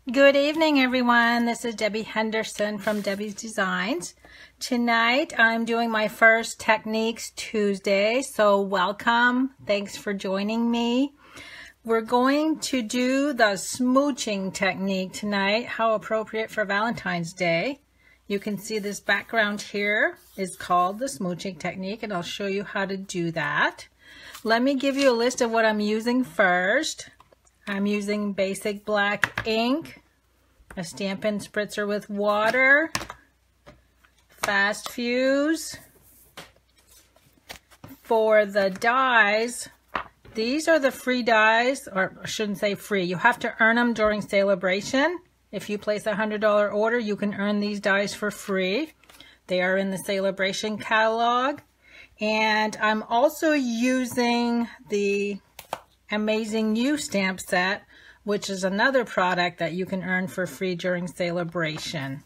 Good evening, everyone. This is Debbie Henderson from Debbie's Designs. Tonight, I'm doing my first Techniques Tuesday, so welcome. Thanks for joining me. We're going to do the smooching technique tonight. How appropriate for Valentine's Day. You can see this background here is called the smooching technique, and I'll show you how to do that. Let me give you a list of what I'm using first. I'm using basic black ink, a Stampin' Spritzer with water, fast fuse. For the dies, these are the free dies, or I shouldn't say free. You have to earn them during sale-a-bration. If you place a $100 order, you can earn these dies for free. They are in the sale-a-bration catalog. And I'm also using the Amazing You stamp set, which is another product that you can earn for free during sale-a-bration.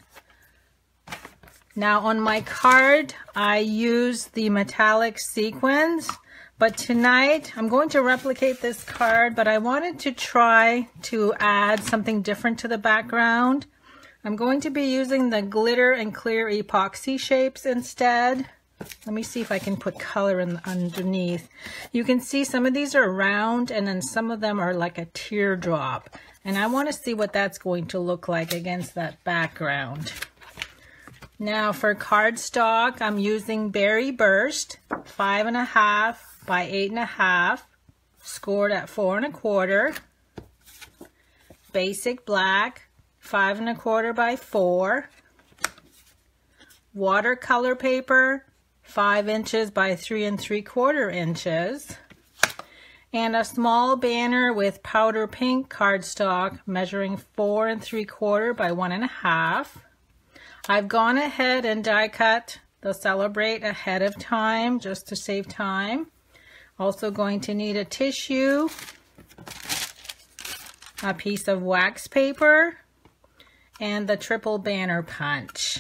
Now on my card, I use the metallic sequins, but tonight I'm going to replicate this card, but I wanted to try to add something different to the background. I'm going to be using the glitter and clear epoxy shapes instead. Let me see if I can put color in underneath. You can see some of these are round and then some of them are like a teardrop. And I want to see what that's going to look like against that background. Now for cardstock, I'm using Berry Burst 5.5 by 8.5, scored at 4 1/4. Basic black 5 1/4 by 4. Watercolor paper 5 inches by 3 3/4 inches, and a small banner with powder pink cardstock measuring 4 3/4 by 1.5. I've gone ahead and die cut the Celebrate ahead of time just to save time. Also going to need a tissue, a piece of wax paper, and the triple banner punch.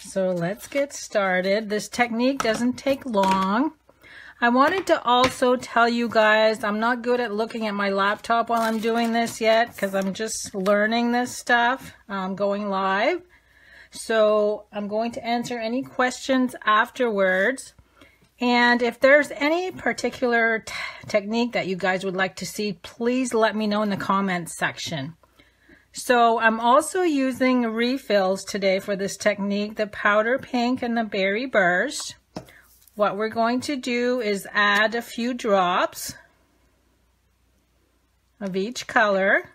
So let's get started. This technique doesn't take long. I wanted to also tell you guys, I'm not good at looking at my laptop while I'm doing this yet because I'm just learning this stuff, going live. So I'm going to answer any questions afterwards. And if there's any particular technique that you guys would like to see, please let me know in the comments section. So I'm also using refills today for this technique, the powder pink and the Berry Burst. What we're going to do is add a few drops of each color.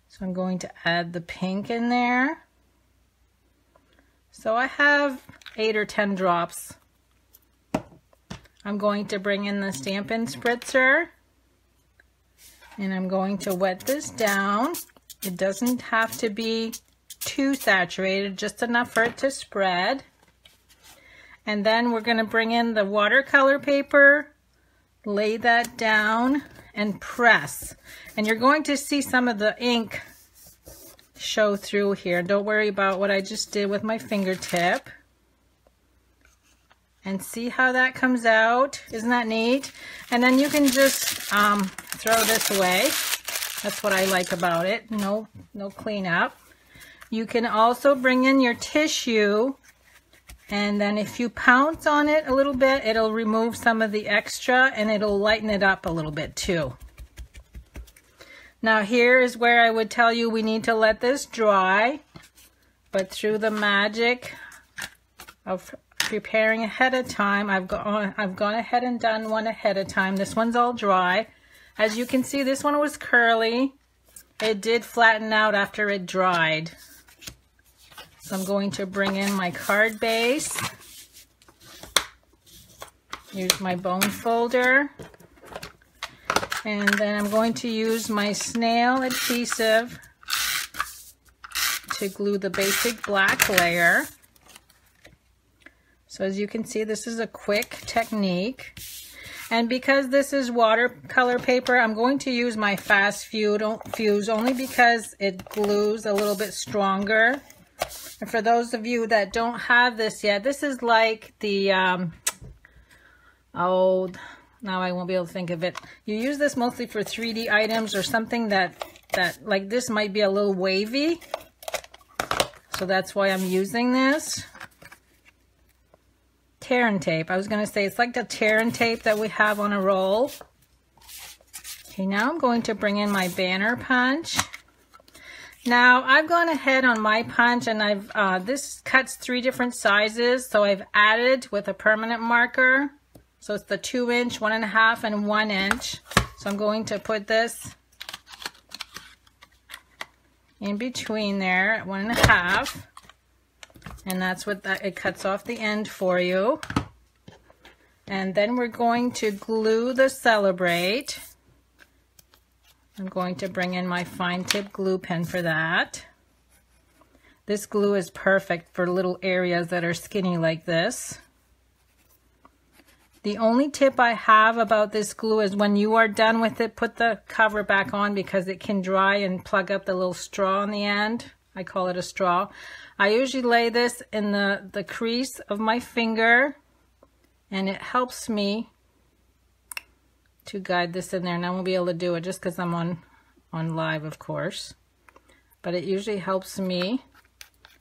So I'm going to add the pink in there. So I have 8 or 10 drops. I'm going to bring in the Stampin' Spritzer. And I'm going to wet this down. It doesn't have to be too saturated, just enough for it to spread. And then we're going to bring in the watercolor paper, lay that down, and press. And you're going to see some of the ink show through here. Don't worry about what I just did with my fingertip. And see how that comes out. Isn't that neat? And then you can just throw this away. That's what I like about it. No cleanup. You can also bring in your tissue, and then if you pounce on it a little bit, it'll remove some of the extra and it'll lighten it up a little bit too. Now here is where I would tell you we need to let this dry, but through the magic of preparing ahead of time, I've gone ahead and done one ahead of time. This one's all dry. As you can see, this one was curly. It did flatten out after it dried. So I'm going to bring in my card base. Use my bone folder. And then I'm going to use my snail adhesive to glue the basic black layer. So as you can see, this is a quick technique. And because this is watercolor paper, I'm going to use my fast fuse only because it glues a little bit stronger. And for those of you that don't have this yet, this is like the Now I won't be able to think of it. You use this mostly for 3D items or something that like this might be a little wavy. So that's why I'm using this. Tear and tape. I was going to say it's like the tear and tape that we have on a roll. Okay, now I'm going to bring in my banner punch. Now I've gone ahead on my punch and I've this cuts 3 different sizes, so I've added with a permanent marker. So it's the 2-inch, 1.5, and 1 inch. So I'm going to put this in between there at 1.5, and that's what it cuts off the end for you. And then we're going to glue the Celebrate. I'm going to bring in my fine tip glue pen for that. This glue is perfect for little areas that are skinny like this. The only tip I have about this glue is when you are done with it, put the cover back on because it can dry and plug up the little straw on the end. I call it a straw. I usually lay this in the crease of my finger, and it helps me to guide this in there. And I won't be able to do it just because I'm on live, of course. But it usually helps me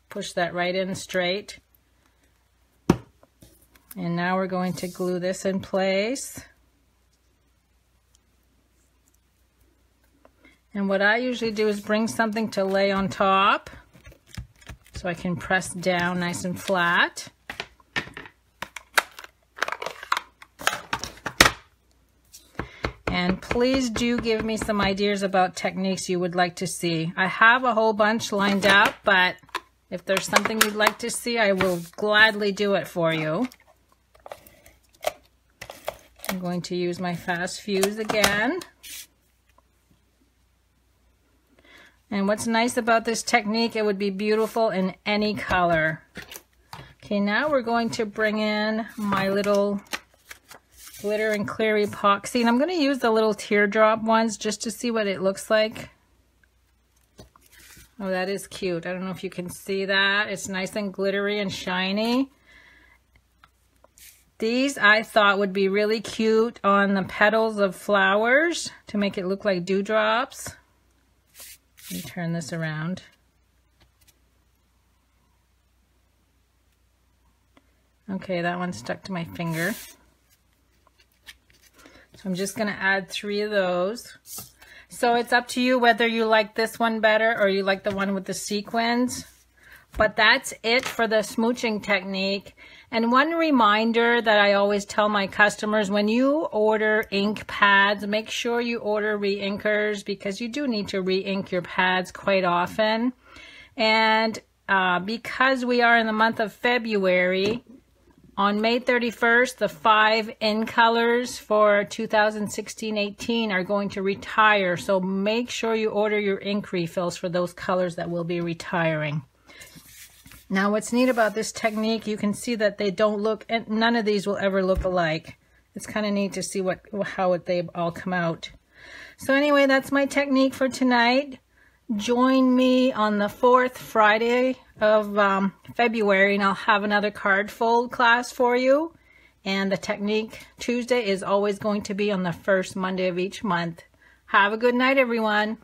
push that right in straight. And now we're going to glue this in place. And what I usually do is bring something to lay on top so I can press down nice and flat. And please do give me some ideas about techniques you would like to see. I have a whole bunch lined up, but if there's something you'd like to see, I will gladly do it for you. I'm going to use my fast fuse again. And what's nice about this technique, it would be beautiful in any color. Okay, now we're going to bring in my little glitter and clear epoxy. And I'm going to use the little teardrop ones just to see what it looks like. Oh, that is cute. I don't know if you can see that. It's nice and glittery and shiny. These I thought would be really cute on the petals of flowers to make it look like dewdrops. Let me turn this around. Okay, that one stuck to my finger. So I'm just going to add 3 of those. So it's up to you whether you like this one better or you like the one with the sequins. But that's it for the smooching technique. And one reminder that I always tell my customers, when you order ink pads, make sure you order re-inkers because you do need to re-ink your pads quite often. And because we are in the month of February, on May 31st, the 5 in colors for 2016-18 are going to retire. So make sure you order your ink refills for those colors that will be retiring. Now what's neat about this technique, you can see that they don't look, and none of these will ever look alike. It's kind of neat to see how they all come out. So anyway, that's my technique for tonight. Join me on the 4th Friday of February and I'll have another card fold class for you. And the technique Tuesday is always going to be on the first Monday of each month. Have a good night, everyone.